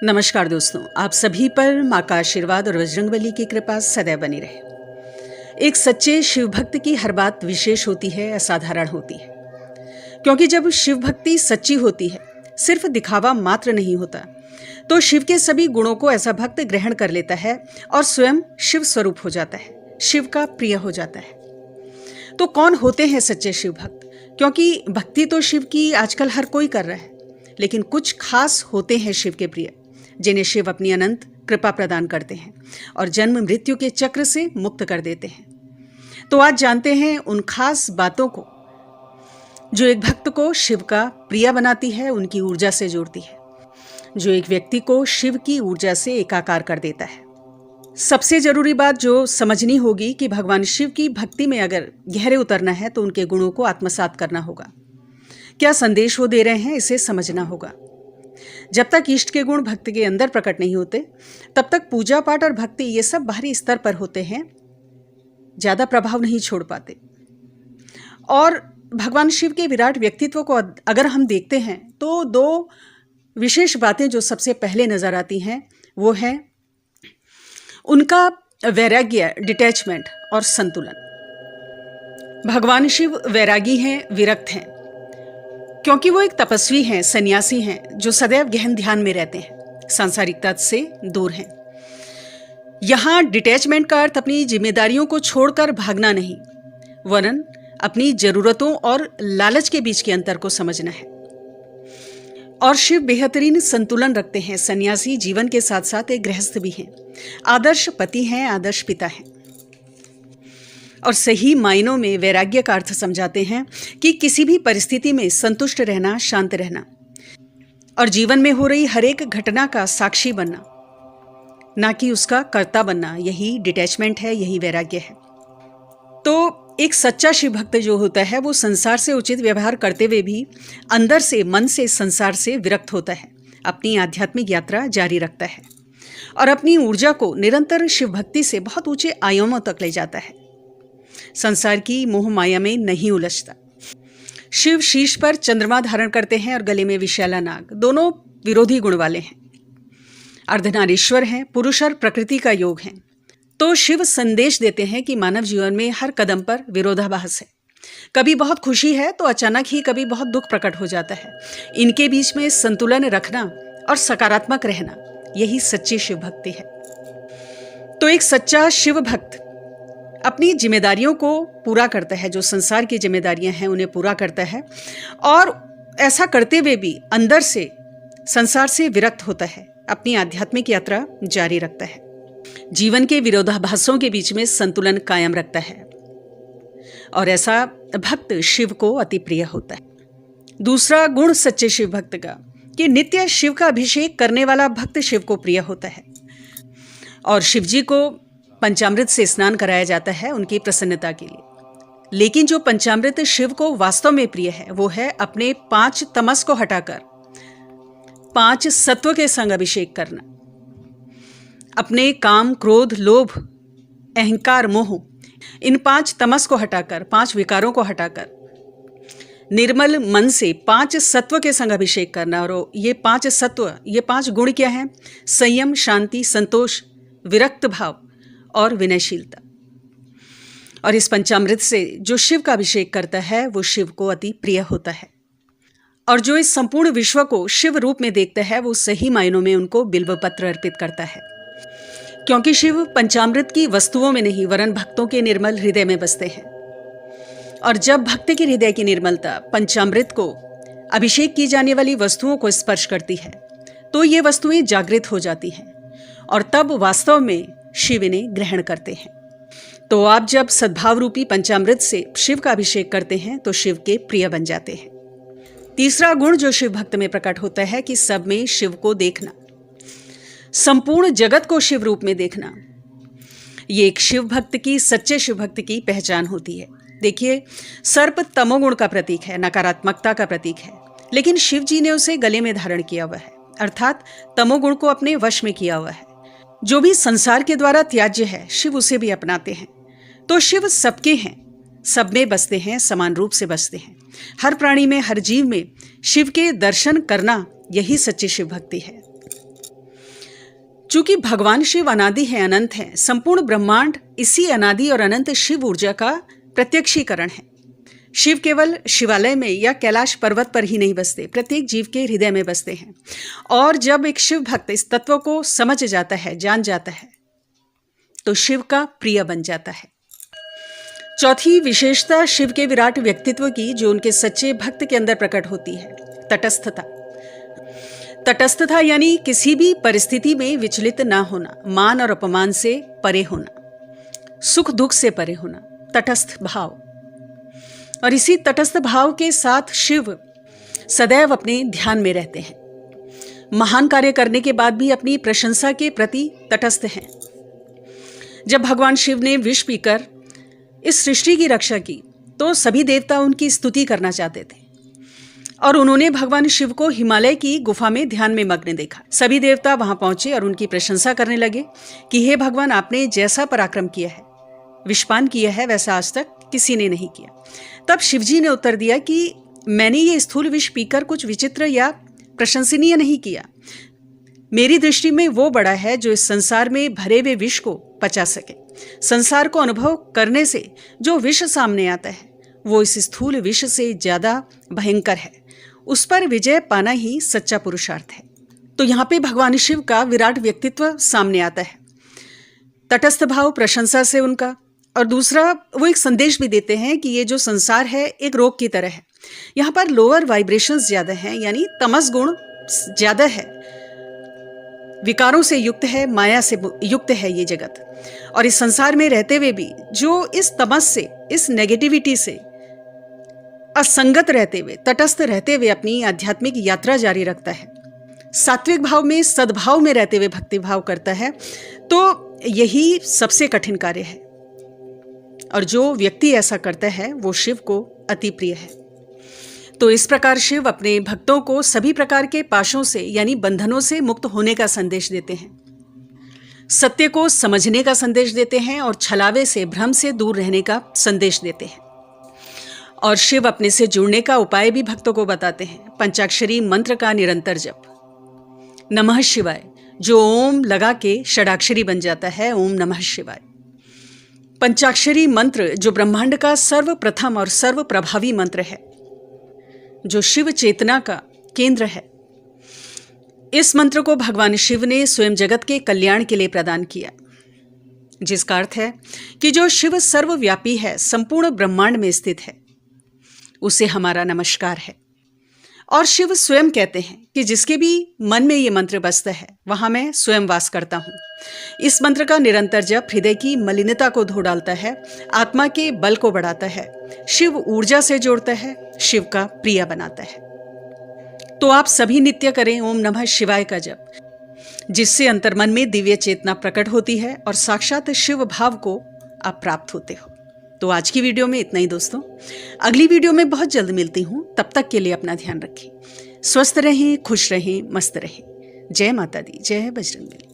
नमस्कार दोस्तों, आप सभी पर माँ का आशीर्वाद और बजरंगबली की कृपा सदैव बनी रहे। एक सच्चे शिव भक्त की हर बात विशेष होती है, असाधारण होती है। क्योंकि जब शिव भक्ति सच्ची होती है, सिर्फ दिखावा मात्र नहीं होता, तो शिव के सभी गुणों को ऐसा भक्त ग्रहण कर लेता है और स्वयं शिव स्वरूप हो जाता है, शिव का प्रिय हो जाता है। तो कौन होते हैं सच्चे शिव भक्त? क्योंकि भक्ति तो शिव की आजकल हर कोई कर रहा है, लेकिन कुछ खास होते हैं शिव के प्रिय, जिन्हें शिव अपनी अनंत कृपा प्रदान करते हैं और जन्म मृत्यु के चक्र से मुक्त कर देते हैं। तो आज जानते हैं उन खास बातों को जो एक भक्त को शिव का प्रिय बनाती है, उनकी ऊर्जा से जोड़ती है, जो एक व्यक्ति को शिव की ऊर्जा से एकाकार कर देता है। सबसे जरूरी बात जो समझनी होगी कि भगवान शिव की भक्ति में अगर गहरे उतरना है तो उनके गुणों को आत्मसात करना होगा। क्या संदेश वो दे रहे हैं, इसे समझना होगा। जब तक इष्ट के गुण भक्त के अंदर प्रकट नहीं होते, तब तक पूजा पाठ और भक्ति ये सब बाहरी स्तर पर होते हैं, ज्यादा प्रभाव नहीं छोड़ पाते। और भगवान शिव के विराट व्यक्तित्व को अगर हम देखते हैं तो दो विशेष बातें जो सबसे पहले नजर आती हैं वो है उनका वैराग्य, डिटैचमेंट और संतुलन। भगवान शिव वैरागी हैं, विरक्त हैं, क्योंकि वो एक तपस्वी हैं, सन्यासी हैं, जो सदैव गहन ध्यान में रहते हैं, सांसारिकता से दूर हैं। यहाँ डिटैचमेंट का अर्थ अपनी जिम्मेदारियों को छोड़कर भागना नहीं, वरन अपनी जरूरतों और लालच के बीच के अंतर को समझना है। और शिव बेहतरीन संतुलन रखते हैं, सन्यासी जीवन के साथ साथ एक गृहस्थ भी हैं, आदर्श पति हैं, आदर्श पिता हैं, और सही मायनों में वैराग्य का अर्थ समझाते हैं कि किसी भी परिस्थिति में संतुष्ट रहना, शांत रहना और जीवन में हो रही हर एक घटना का साक्षी बनना, ना कि उसका कर्ता बनना। यही डिटैचमेंट है, यही वैराग्य है। तो एक सच्चा शिव भक्त जो होता है वो संसार से उचित व्यवहार करते हुए भी अंदर से, मन से, संसार से विरक्त होता है, अपनी आध्यात्मिक यात्रा जारी रखता है और अपनी ऊर्जा को निरंतर शिव भक्ति से बहुत ऊंचे आयामों तक ले जाता है। संसार की मोह माया में नहीं उलझता। शिव शीश पर चंद्रमा धारण करते हैं और गले में विशाला नाग, दोनों विरोधी गुण वाले हैं। अर्धनारीश्वर हैं, पुरुष और प्रकृति का योग है। तो शिव संदेश देते हैं कि मानव जीवन में हर कदम पर विरोधाभास है। कभी बहुत खुशी है तो अचानक ही कभी बहुत दुख प्रकट हो जाता है। इनके बीच में संतुलन रखना और सकारात्मक रहना, यही सच्ची शिव भक्ति है। तो एक सच्चा शिव भक्त अपनी जिम्मेदारियों को पूरा करता है, जो संसार की जिम्मेदारियां हैं उन्हें पूरा करता है, और ऐसा करते हुए भी अंदर से संसार से विरक्त होता है, अपनी आध्यात्मिक यात्रा जारी रखता है, जीवन के विरोधाभासों के बीच में संतुलन कायम रखता है, और ऐसा भक्त शिव को अति प्रिय होता है। दूसरा गुण सच्चे शिव भक्त का कि नित्य शिव का अभिषेक करने वाला भक्त शिव को प्रिय होता है, और शिव जी को पंचामृत से स्नान कराया जाता है उनकी प्रसन्नता के लिए। लेकिन जो पंचामृत शिव को वास्तव में प्रिय है वो है अपने 5 तमस को हटाकर 5 सत्व के संग अभिषेक करना। अपने काम, क्रोध, लोभ, अहंकार, मोह, इन 5 तमस को हटाकर, 5 विकारों को हटाकर निर्मल मन से 5 सत्व के संग अभिषेक करना। और ये 5 सत्व, ये 5 गुण क्या हैं? संयम, शांति, संतोष, विरक्त भाव और विनयशीलता। और इस पंचामृत से जो शिव का अभिषेक करता है वो शिव को अति प्रिय होता है, और जो इस संपूर्ण विश्व को शिव रूप में देखता है वो सही मायनों में उनको बिल्व पत्र अर्पित करता है। क्योंकि शिव पंचामृत की वस्तुओं में नहीं वरन भक्तों के निर्मल हृदय में बसते हैं, और जब भक्त के हृदय की निर्मलता पंचामृत को, अभिषेक की जाने वाली वस्तुओं को स्पर्श करती है तो ये वस्तुएं जागृत हो जाती हैं, और तब वास्तव में शिव इन्हें ग्रहण करते हैं। तो आप जब सद्भाव रूपी पंचामृत से शिव का अभिषेक करते हैं तो शिव के प्रिय बन जाते हैं। तीसरा गुण जो शिव भक्त में प्रकट होता है कि सब में शिव को देखना, संपूर्ण जगत को शिव रूप में देखना, ये एक शिव भक्त की, सच्चे शिव भक्त की पहचान होती है। देखिए, सर्प तमोगुण का प्रतीक है, नकारात्मकता का प्रतीक है, लेकिन शिव जी ने उसे गले में धारण किया हुआ है, अर्थात तमोगुण को अपने वश में किया हुआ है। जो भी संसार के द्वारा त्याज्य है शिव उसे भी अपनाते हैं। तो शिव सबके हैं, सब में बसते हैं, समान रूप से बसते हैं। हर प्राणी में, हर जीव में शिव के दर्शन करना, यही सच्ची शिव भक्ति है। चूंकि भगवान शिव अनादि है, अनंत है, संपूर्ण ब्रह्मांड इसी अनादि और अनंत शिव ऊर्जा का प्रत्यक्षीकरण है। शिव केवल शिवालय में या कैलाश पर्वत पर ही नहीं बसते, प्रत्येक जीव के हृदय में बसते हैं। और जब एक शिव भक्त इस तत्व को समझ जाता है, जान जाता है, तो शिव का प्रिय बन जाता है। चौथी विशेषता शिव के विराट व्यक्तित्व की जो उनके सच्चे भक्त के अंदर प्रकट होती है, तटस्थता। तटस्थता यानी किसी भी परिस्थिति में विचलित ना होना, मान और अपमान से परे होना, सुख दुख से परे होना, तटस्थ भाव। और इसी तटस्थ भाव के साथ शिव सदैव अपने ध्यान में रहते हैं। महान कार्य करने के बाद भी अपनी प्रशंसा के प्रति तटस्थ हैं। जब भगवान शिव ने विष पीकर इस सृष्टि की रक्षा की तो सभी देवता उनकी स्तुति करना चाहते थे और उन्होंने भगवान शिव को हिमालय की गुफा में ध्यान में मग्न देखा। सभी देवता वहां पहुंचे और उनकी प्रशंसा करने लगे कि हे भगवान, आपने जैसा पराक्रम किया है, विषपान किया है, वैसा आज तक किसी ने नहीं किया। तब शिवजी ने उत्तर दिया कि मैंने ये स्थूल विष पीकर कुछ विचित्र या प्रशंसनीय नहीं किया। मेरी दृष्टि में वो बड़ा है जो इस संसार में भरे हुए विष को पचा सके। संसार को अनुभव करने से जो विष सामने आता है वो इस स्थूल विष से ज्यादा भयंकर है। उस पर विजय पाना ही सच्चा पुरुषार्थ है। तो यहाँ पे भगवान शिव का विराट व्यक्तित्व सामने आता है। तटस्थ भाव, प्रशंसा से उनका, और दूसरा वो एक संदेश भी देते हैं कि ये जो संसार है एक रोग की तरह है। यहाँ पर लोअर वाइब्रेशंस ज्यादा हैं, यानी तमस गुण ज्यादा है, विकारों से युक्त है, माया से युक्त है ये जगत। और इस संसार में रहते हुए भी जो इस तमस से, इस नेगेटिविटी से असंगत रहते हुए, तटस्थ रहते हुए अपनी आध्यात्मिक यात्रा जारी रखता है, सात्विक भाव में, सद्भाव में रहते हुए भक्ति भाव करता है, तो यही सबसे कठिन कार्य है। और जो व्यक्ति ऐसा करता है वो शिव को अति प्रिय है। तो इस प्रकार शिव अपने भक्तों को सभी प्रकार के पाशों से यानी बंधनों से मुक्त होने का संदेश देते हैं, सत्य को समझने का संदेश देते हैं और छलावे से, भ्रम से दूर रहने का संदेश देते हैं। और शिव अपने से जुड़ने का उपाय भी भक्तों को बताते हैं। पंचाक्षरी मंत्र का निरंतर जप, नमः शिवाय, जो ओम लगा के षडाक्षरी बन जाता है, ओम नमः शिवाय। पंचाक्षरी मंत्र जो ब्रह्मांड का सर्वप्रथम और सर्व प्रभावी मंत्र है, जो शिव चेतना का केंद्र है। इस मंत्र को भगवान शिव ने स्वयं जगत के कल्याण के लिए प्रदान किया, जिसका अर्थ है कि जो शिव सर्वव्यापी है, संपूर्ण ब्रह्मांड में स्थित है, उसे हमारा नमस्कार है। और शिव स्वयं कहते हैं कि जिसके भी मन में ये मंत्र बसता है वहां मैं स्वयं वास करता हूं। इस मंत्र का निरंतर जप हृदय की मलिनता को धो डालता है, आत्मा के बल को बढ़ाता है, शिव ऊर्जा से जोड़ता है, शिव का प्रिय बनाता है। तो आप सभी नित्य करें ओम नमः शिवाय का जप, जिससे अंतर्मन में दिव्य चेतना प्रकट होती है और साक्षात शिव भाव को आप प्राप्त होते हो। तो आज की वीडियो में इतना ही दोस्तों। अगली वीडियो में बहुत जल्द मिलती हूँ। तब तक के लिए अपना ध्यान रखें, स्वस्थ रहें, खुश रहें, मस्त रहें। जय माता दी, जय बजरंगबली।